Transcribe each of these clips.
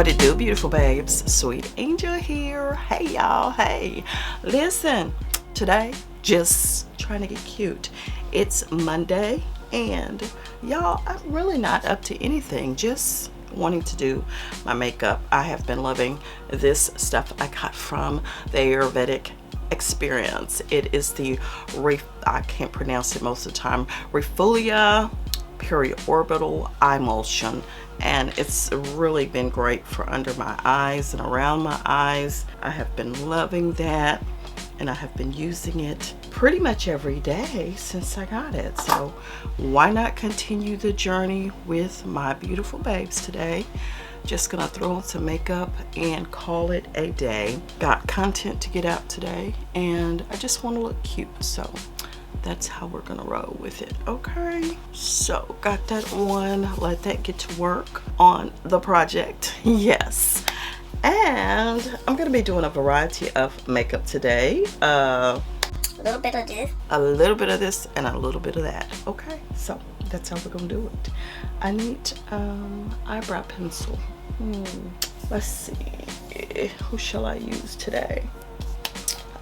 What it do, beautiful babes? Sweet Angel here. Hey y'all, hey. Listen, today, just trying to get cute. It's Monday, and y'all, I'm really not up to anything, just wanting to do my makeup. I have been loving this stuff I got from the Ayurvedic Experience. It is the, I can't pronounce it most of the time, Refulia Periorbital Eye Emulsion, and it's really been great for under my eyes and around my eyes. I have been loving that, and I have been using it pretty much every day since I got it. So why not continue the journey with my beautiful babes today? Just gonna throw on some makeup and call it a day. Got content to get out today, and I just want to look cute, so that's how we're gonna roll with it. Okay, so got that on, let that get to work on the project. Yes, and I'm gonna be doing a variety of makeup today. A little bit of this, a little bit of this, and a little bit of that. Okay, so that's how we're gonna do it. I need eyebrow pencil. Let's see, who shall I use today?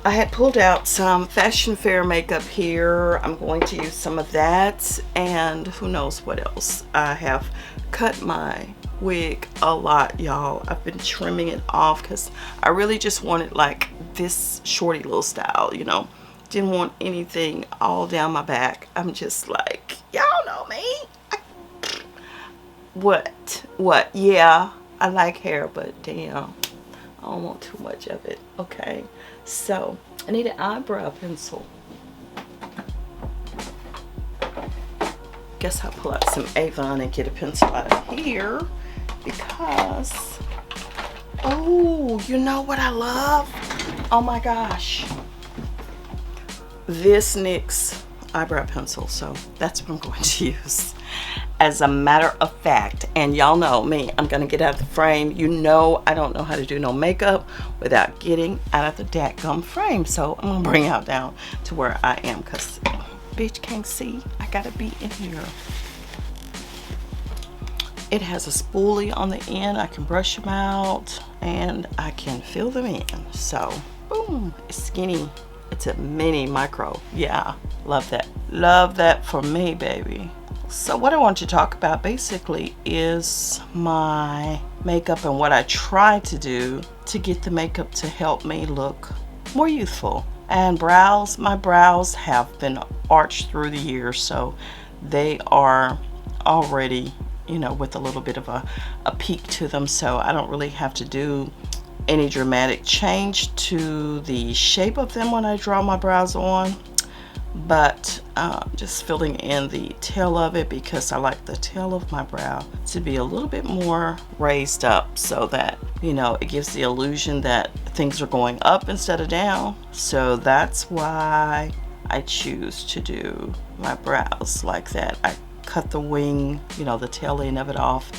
I had pulled out some Fashion Fair makeup here. I'm going to use some of that, and who knows what else. I have cut my wig a lot, y'all. I've been trimming it off because I really just wanted like this shorty little style, you know. Didn't want anything all down my back. I'm just like, y'all know me. What? Yeah, I like hair, but damn, I don't want too much of it. Okay, so I need an eyebrow pencil. Guess I'll pull out some AVON and get a pencil out of here because, oh, you know what I love? Oh my gosh, this NYX eyebrow pencil. So that's what I'm going to use. As a matter of fact, and y'all know me, I'm gonna get out of the frame. You know I don't know how to do no makeup without getting out of the dadgum frame. So I'm gonna bring y'all down to where I am because bitch can't see. I gotta be in here. It has a spoolie on the end. I can brush them out and I can fill them in. So boom, it's skinny. It's a mini micro. Yeah, love that. Love that for me, baby. So what I want to talk about basically is my makeup and what I try to do to get the makeup to help me look more youthful. And brows, my brows have been arched through the years, so they are already, you know, with a little bit of a peak to them, so I don't really have to do any dramatic change to the shape of them when I draw my brows on. But just filling in the tail of it because I like the tail of my brow to be a little bit more raised up so that, you know, it gives the illusion that things are going up instead of down. So that's why I choose to do my brows like that. I cut the wing, you know, the tail end of it off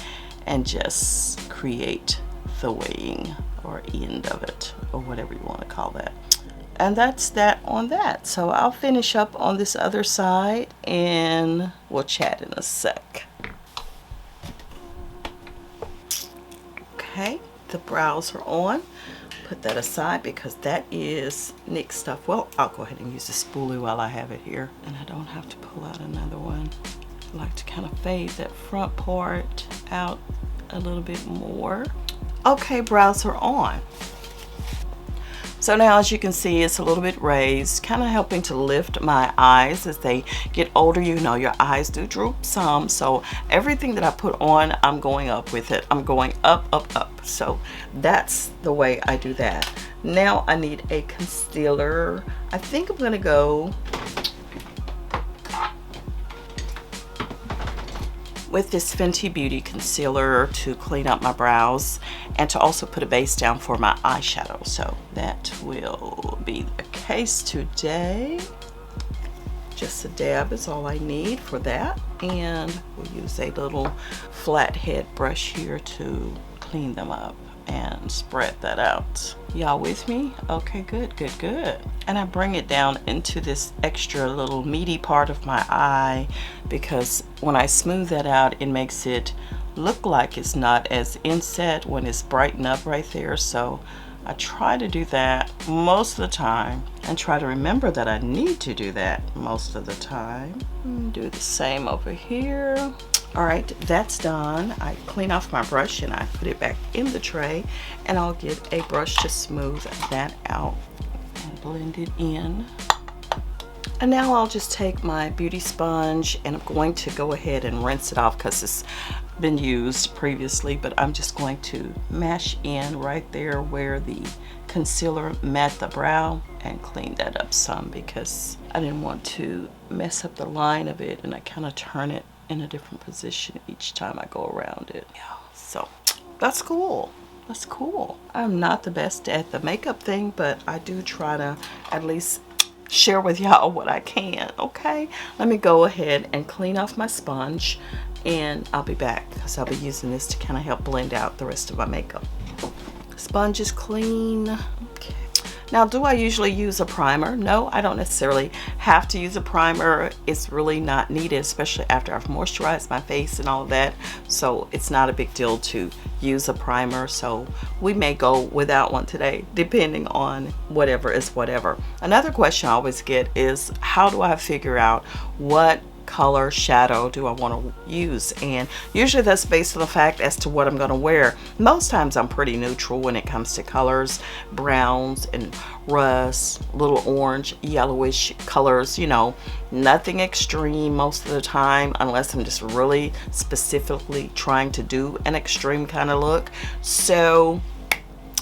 and just create the wing or end of it or whatever you want to call that. And that's that on that. So I'll finish up on this other side and we'll chat in a sec. Okay, the brows are on. Put that aside because that is NYX stuff. Well, I'll go ahead and use the spoolie while I have it here. And I don't have to pull out another one. I like to kind of fade that front part out a little bit more. Okay, brows are on. So now, as you can see, it's a little bit raised, kind of helping to lift my eyes. As they get older, you know, your eyes do droop some. So everything that I put on, I'm going up with it. I'm going up, up, up. So that's the way I do that. Now I need a concealer. I think I'm going to go with this Fenty Beauty concealer to clean up my brows and to also put a base down for my eyeshadow. So that will be the case today. Just a dab is all I need for that. And we'll use a little flat head brush here to clean them up and spread that out. Y'all with me? Okay, good, good, good. And I bring it down into this extra little meaty part of my eye because when I smooth that out, it makes it look like it's not as inset when it's brightened up right there. So I try to do that most of the time and try to remember that I need to do that most of the time. Do the same over here. All right, that's done. I clean off my brush and I put it back in the tray, and I'll get a brush to smooth that out and blend it in. And now I'll just take my beauty sponge and I'm going to go ahead and rinse it off because it's been used previously, but I'm just going to mash in right there where the concealer met the brow and clean that up some because I didn't want to mess up the line of it, and I kind of turn it in a different position each time I go around it. Yeah, so that's cool. That's cool. I'm not the best at the makeup thing, but I do try to at least share with y'all what I can. Okay, let me go ahead and clean off my sponge, and I'll be back because I'll be using this to kind of help blend out the rest of my makeup. Sponge is clean. Okay. Now, do I usually use a primer? No, I don't necessarily have to use a primer. It's really not needed, especially after I've moisturized my face and all of that. So it's not a big deal to use a primer. So we may go without one today, depending on whatever is whatever. Another question I always get is, how do I figure out what color shadow do I want to use? And usually that's based on the fact as to what I'm going to wear. Most times I'm pretty neutral when it comes to colors, browns and rust, little orange, yellowish colors, you know, nothing extreme most of the time, unless I'm just really specifically trying to do an extreme kind of look. So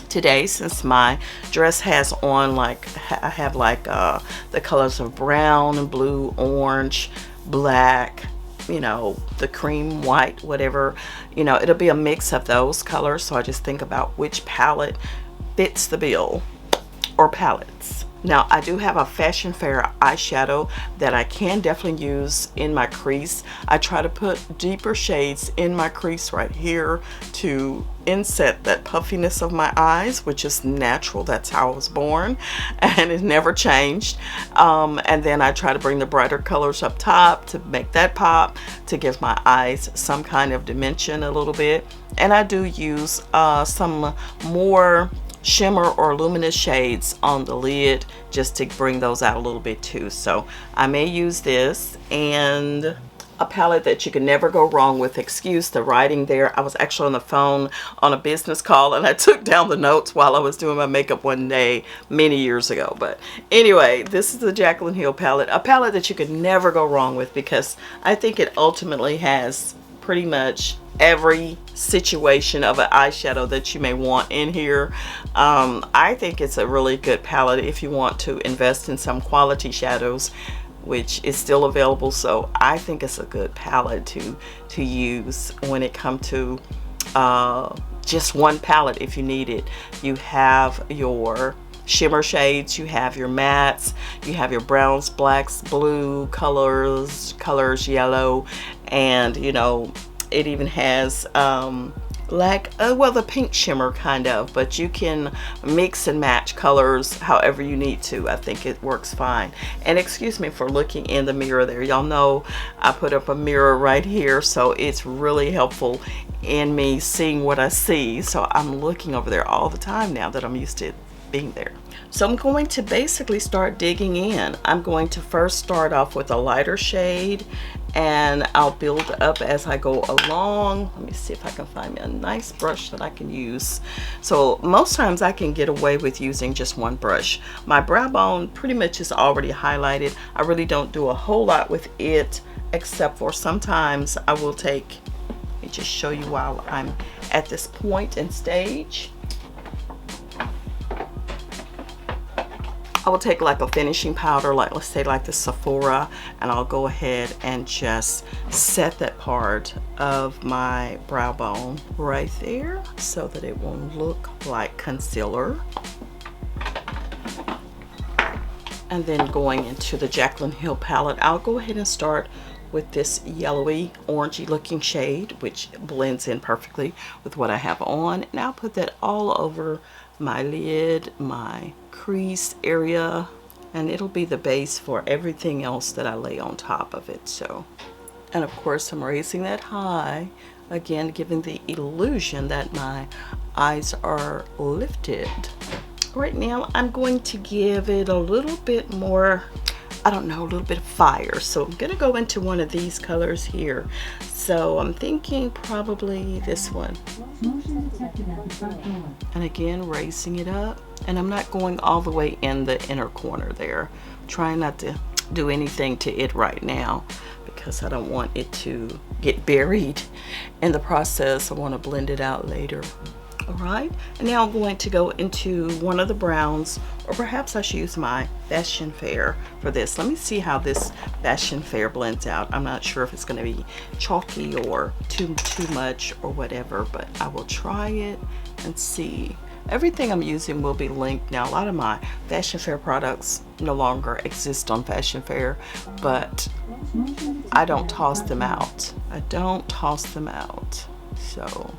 today, since my dress has on, like, I have like the colors of brown and blue, orange, black, you know, the cream white, whatever, you know, it'll be a mix of those colors. So I just think about which palette fits the bill, or palettes. Now, I do have a Fashion Fair eyeshadow that I can definitely use in my crease. I try to put deeper shades in my crease right here to inset that puffiness of my eyes, which is natural. That's how I was born, and it never changed. And then I try to bring the brighter colors up top to make that pop, to give my eyes some kind of dimension a little bit. And I do use some more shimmer or luminous shades on the lid just to bring those out a little bit too. So I may use this, and a palette that you can never go wrong with. Excuse the writing there. I was actually on the phone on a business call and I took down the notes while I was doing my makeup one day many years ago. But anyway, this is the Jaclyn Hill palette, a palette that you could never go wrong with because I think it ultimately has pretty much every situation of an eyeshadow that you may want in here. I think it's a really good palette if you want to invest in some quality shadows, which is still available. So I think it's a good palette to use when it comes to just one palette. If you need it, you have your shimmer shades, you have your mattes, you have your browns, blacks, blue colors, yellow, and you know, it even has like well, the pink shimmer kind of, but you can mix and match colors however you need to. I think it works fine. And excuse me for looking in the mirror there. Y'all know I put up a mirror right here, so it's really helpful in me seeing what I see. So I'm looking over there all the time now that I'm used to being there. So I'm going to basically start digging in. I'm going to first start off with a lighter shade, and I'll build up as I go along. Let me see if I can find me a nice brush that I can use. So most times I can get away with using just one brush. My brow bone pretty much is already highlighted. I really don't do a whole lot with it, except for sometimes I will take, let me just show you while I'm at this point and stage. I will take like a finishing powder, like let's say like the Sephora, and I'll go ahead and just set that part of my brow bone right there so that it won't look like concealer. And then going into the Jaclyn Hill palette, I'll go ahead and start with this yellowy orangey looking shade, which blends in perfectly with what I have on, and I'll put that all over my lid, my crease area, and it'll be the base for everything else that I lay on top of it. So, and of course I'm raising that high again giving the illusion that my eyes are lifted. Right now I'm going to give it a little bit more, I don't know, a little bit of fire. So I'm gonna go into one of these colors here. So I'm thinking probably this one. And again, raising it up. And I'm not going all the way in the inner corner there. I'm trying not to do anything to it right now because I don't want it to get buried in the process. I want to blend it out later. All right, and now I'm going to go into one of the browns, or perhaps I should use my Fashion Fair for this. Let me see how this Fashion Fair blends out. I'm not sure if it's going to be chalky or too much or whatever, but I will try it and see. Everything I'm using will be linked. Now, a lot of my Fashion Fair products no longer exist on Fashion Fair, but I don't toss them out. I don't toss them out. So,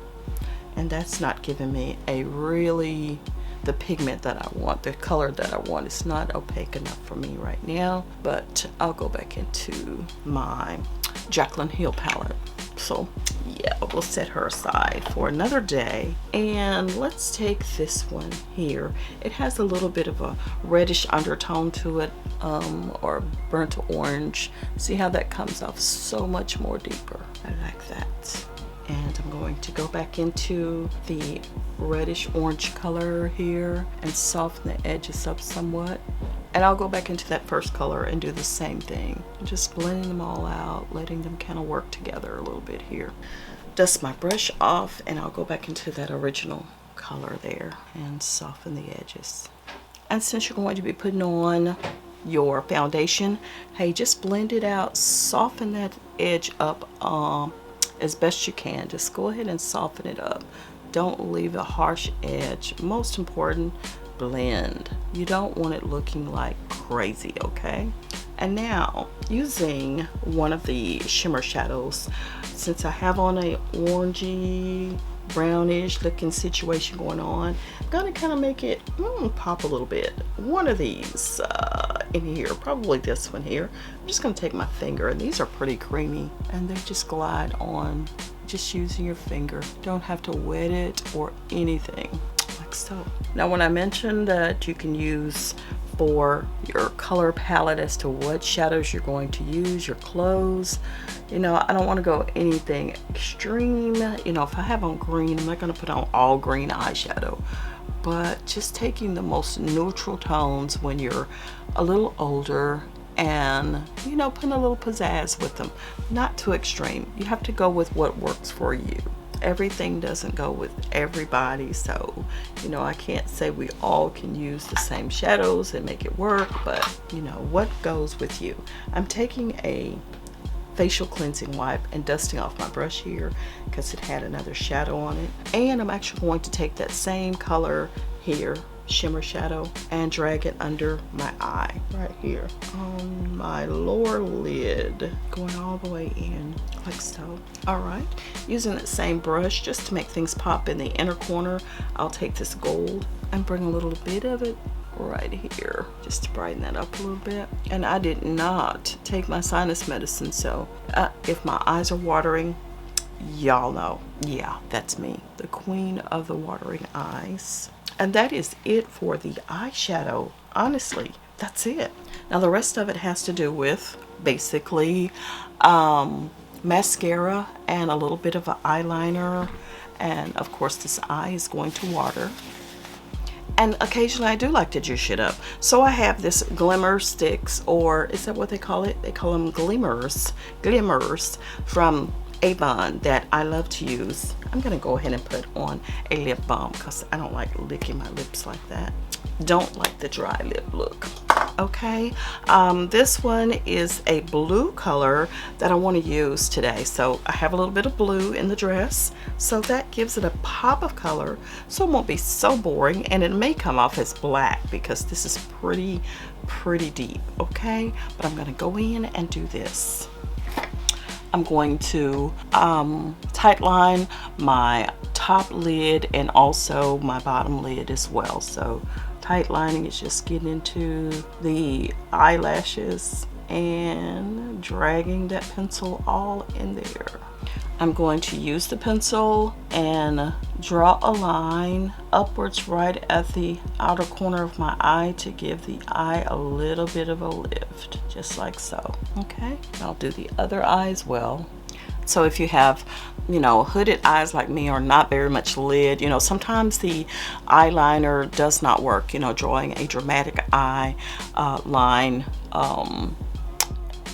and that's not giving me a really the pigment that I want, the color that I want. It's not opaque enough for me right now, but I'll go back into my Jaclyn Hill palette. So yeah, we'll set her aside for another day. And let's take this one here. It has a little bit of a reddish undertone to it, or burnt orange. See how that comes off so much more deeper. I like that. And I'm going to go back into the reddish orange color here and soften the edges up somewhat. And I'll go back into that first color and do the same thing. Just blending them all out, letting them kind of work together a little bit here. Dust my brush off and I'll go back into that original color there and soften the edges. And since you're going to be putting on your foundation, hey, just blend it out, soften that edge up as best you can. Just go ahead and soften it up. Don't leave a harsh edge. Most important, blend. You don't want it looking like crazy, okay? And now, using one of the shimmer shadows, since I have on a orangey, brownish looking situation going on, I'm gonna kind of make it pop a little bit. One of these in here, probably this one here. I'm just gonna take my finger, and these are pretty creamy, and they just glide on just using your finger. Don't have to wet it or anything, like so. Now, when I mentioned that you can use for your color palette as to what shadows you're going to use, your clothes, you know, I don't want to go anything extreme. You know, if I have on green, I'm not going to put on all green eyeshadow, but just taking the most neutral tones when you're a little older and, you know, putting a little pizzazz with them. Not too extreme. You have to go with what works for you. Everything doesn't go with everybody, so, you know, I can't say we all can use the same shadows and make it work, but, you know, what goes with you. I'm taking a facial cleansing wipe and dusting off my brush here because it had another shadow on it, and I'm actually going to take that same color here, shimmer shadow, and drag it under my eye right here on my lower lid, going all the way in like so. All right, using that same brush just to make things pop in the inner corner, I'll take this gold and bring a little bit of it right here just to brighten that up a little bit. And I did not take my sinus medicine, so if my eyes are watering, y'all know, yeah, that's me, the queen of the watering eyes. And that is it for the eyeshadow. Honestly, that's it. Now the rest of it has to do with basically mascara and a little bit of an eyeliner, and of course this eye is going to water. And occasionally I do like to juice it up. So I have this glimmer sticks, or is that what they call it? They call them glimmers from AVON that I love to use. I'm gonna go ahead and put on a lip balm because I don't like licking my lips like that. Don't like the dry lip look. Okay, this one is a blue color that I want to use today. So I have a little bit of blue in the dress, so that gives it a pop of color, so it won't be so boring, and it may come off as black because this is pretty deep. Okay, but I'm gonna go in and do this. I'm going to tight line my top lid and also my bottom lid as well. So tight lining is just getting into the eyelashes and dragging that pencil all in there. I'm going to use the pencil and draw a line upwards right at the outer corner of my eye to give the eye a little bit of a lift, just like so. Okay, I'll do the other eye as well. So if you have, you know, hooded eyes like me or not very much lid, you know, sometimes the eyeliner does not work, you know, drawing a dramatic eye line,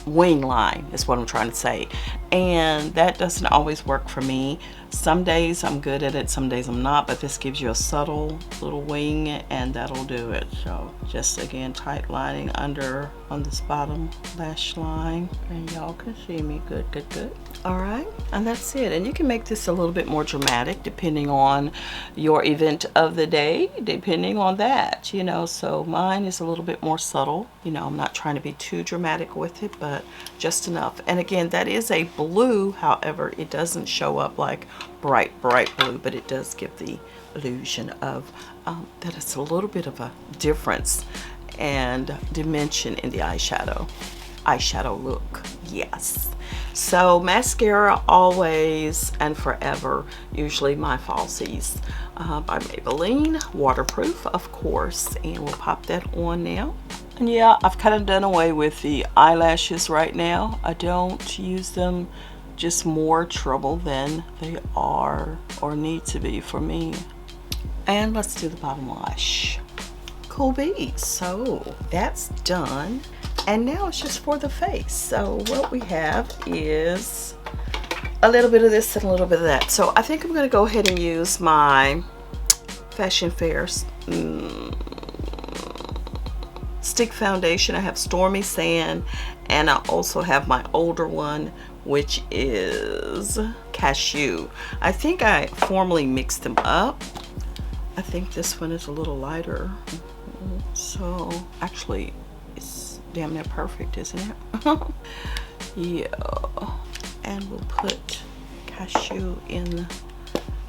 wing line is what I'm trying to say, and that doesn't always work for me. Some days I'm good at it, some days I'm not, but this gives you a subtle little wing and that'll do it. So just again, tight lining under on this bottom lash line, and y'all can see me good. All right, and that's it. And you can make this a little bit more dramatic depending on your event of the day, depending on that, you know. So mine is a little bit more subtle, you know. I'm not trying to be too dramatic with it, but just enough. And again, that is a blue, however it doesn't show up like bright blue, but it does give the illusion of that it's a little bit of a difference and dimension in the eyeshadow look. Yes. So mascara, always and forever, usually my Falsies by Maybelline, waterproof of course, and we'll pop that on now. And yeah, I've kind of done away with the eyelashes right now. I don't use them, just more trouble than they are or need to be for me. And let's do the bottom lash. Cool beads. So that's done. And now it's just for the face. So what we have is a little bit of this and a little bit of that. So I think I'm going to go ahead and use my Fashion Fairs stick foundation. I have Stormy Sand, and I also have my older one, which is Cashew. I think I formally mixed them up. I think this one is a little lighter. So actually it's damn near perfect, isn't it? Yeah. And we'll put Cashew in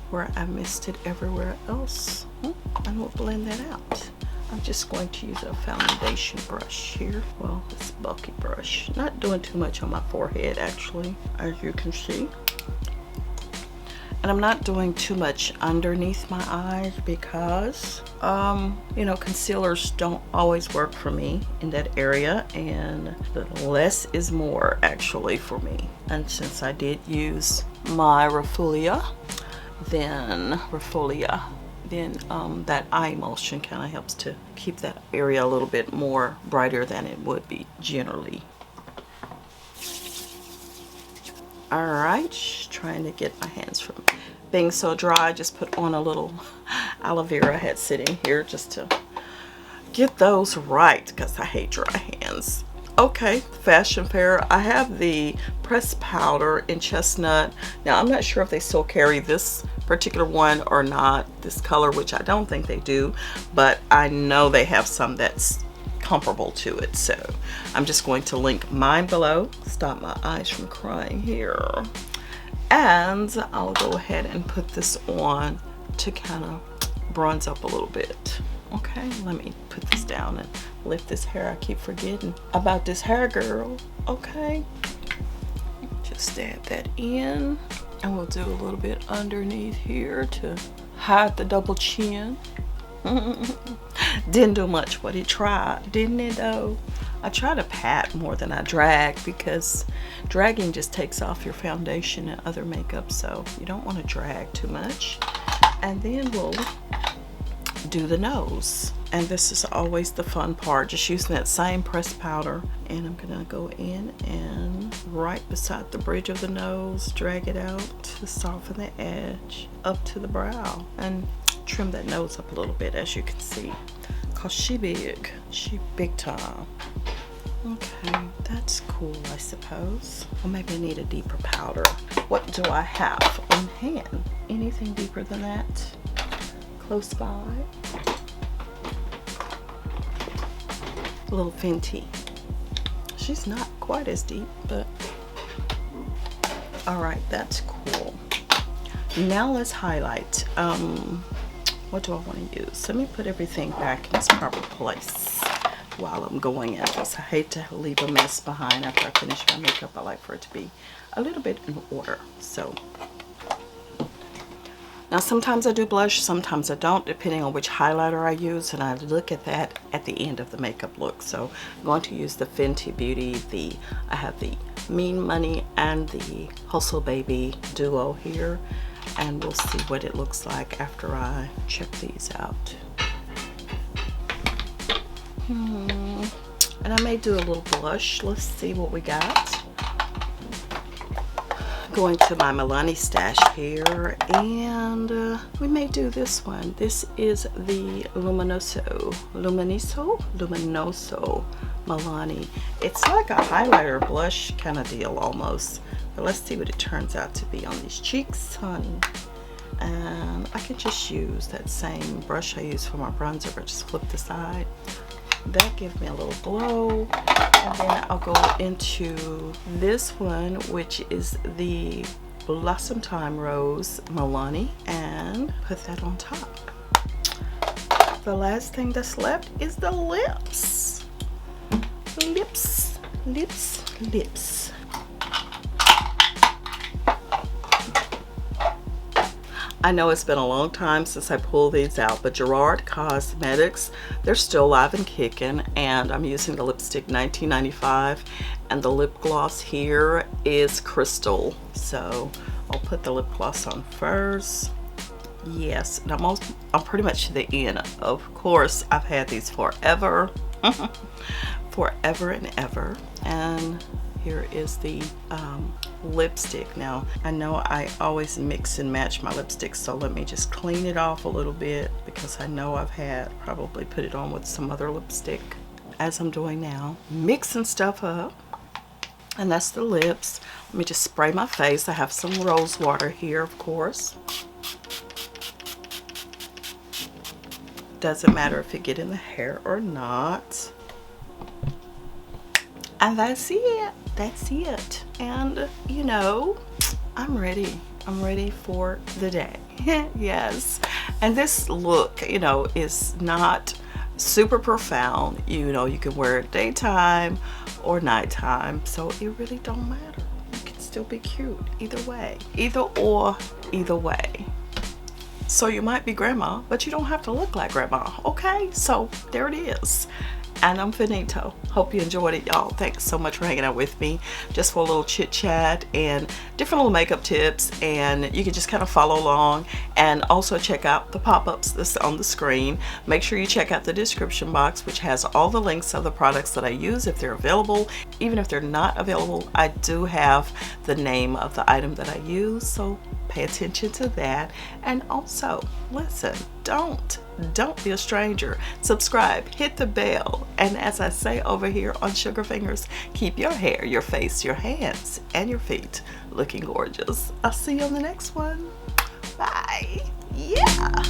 where I missed it everywhere else. And we'll blend that out. I'm just going to use a foundation brush here. Well, this bulky brush. Not doing too much on my forehead actually, as you can see. And I'm not doing too much underneath my eyes because, you know, concealers don't always work for me in that area, and the less is more actually for me. And since I did use my Refulia, then that eye emulsion kind of helps to keep that area a little bit more brighter than it would be generally. All right, trying to get my hands from being so dry. I just put on a little aloe vera I had sitting here just to get those right because I hate dry hands. Okay, Fashion Fair. I have the pressed powder in chestnut. Now I'm not sure if they still carry this particular one or not, this color, which I don't think they do, but I know they have some that's comparable to it. So I'm just going to link mine below. Stop my eyes from crying here. And I'll go ahead and put this on to kind of bronze up a little bit. Okay, let me put this down and lift this hair. I keep forgetting about this hair, girl. Okay, just dab that in, and we'll do a little bit underneath here to hide the double chin. Didn't do much, but it tried, didn't it though? I try to pat more than I drag because dragging just takes off your foundation and other makeup, so you don't want to drag too much. And then we'll do the nose, and this is always the fun part, just using that same pressed powder, and I'm gonna go in and right beside the bridge of the nose, drag it out to soften the edge up to the brow and trim that nose up a little bit, as you can see, cause she big time. Okay, that's cool, I suppose. Well, maybe I need a deeper powder. What do I have on hand? Anything deeper than that? Close by. A little Fenty. She's not quite as deep, but all right, that's cool. Now let's highlight. What do I want to use? Let me put everything back in its proper place. while I'm going in, because I hate to leave a mess behind after I finish my makeup. I like for it to be a little bit in order. So now sometimes I do blush, sometimes I don't, depending on which highlighter I use, and I look at that at the end of the makeup look. So I'm going to use the Fenty Beauty. I have the Mean Money and the Hustle Baby duo here, and we'll see what it looks like after I check these out. And I may do a little blush. Let's see what we got. Going to my Milani stash here, and we may do this one. This is the Luminoso Milani. It's like a highlighter blush kind of deal almost, but let's see what it turns out to be on these cheeks, honey. And I can just use that same brush I use for my bronzer, but just flip the side. That gives me a little glow. And then I'll go into this one, which is the Blossom Time Rose Milani, and put that on top. The last thing that's left is the lips. Lips. I know it's been a long time since I pulled these out, but Gerard Cosmetics, they're still live and kicking, and I'm using the lipstick 1995, and the lip gloss here is Crystal. So I'll put the lip gloss on first. Yes, and I'm pretty much to the end. Of course, I've had these forever. Forever and ever. And here is the lipstick. Now I know I always mix and match my lipsticks, so let me just clean it off a little bit, because I know I've had probably put it on with some other lipstick, as I'm doing now, mixing stuff up. And that's the lips. Let me just spray my face. I have some rose water here, of course. Doesn't matter if it get in the hair or not. And that's it. That's it. And you know, I'm ready. I'm ready for the day. Yes. And this look, you know, is not super profound. You know, you can wear it daytime or nighttime, so it really don't matter. You can still be cute either way. Either way. So you might be grandma, but you don't have to look like grandma. Okay, so there it is. And I'm finito. Hope you enjoyed it, y'all. Thanks so much for hanging out with me, just for a little chit chat and different little makeup tips, and you can just kind of follow along, and also check out the pop-ups that's on the screen. Make sure you check out the description box, which has all the links of the products that I use if they're available. Even if they're not available, I do have the name of the item that I use, so pay attention to that. And also, listen, don't be a stranger. Subscribe, hit the bell, and as I say over here on Sugarfingers, keep your hair, your face, your hands, and your feet looking gorgeous. I'll see you on the next one. Bye. Yeah.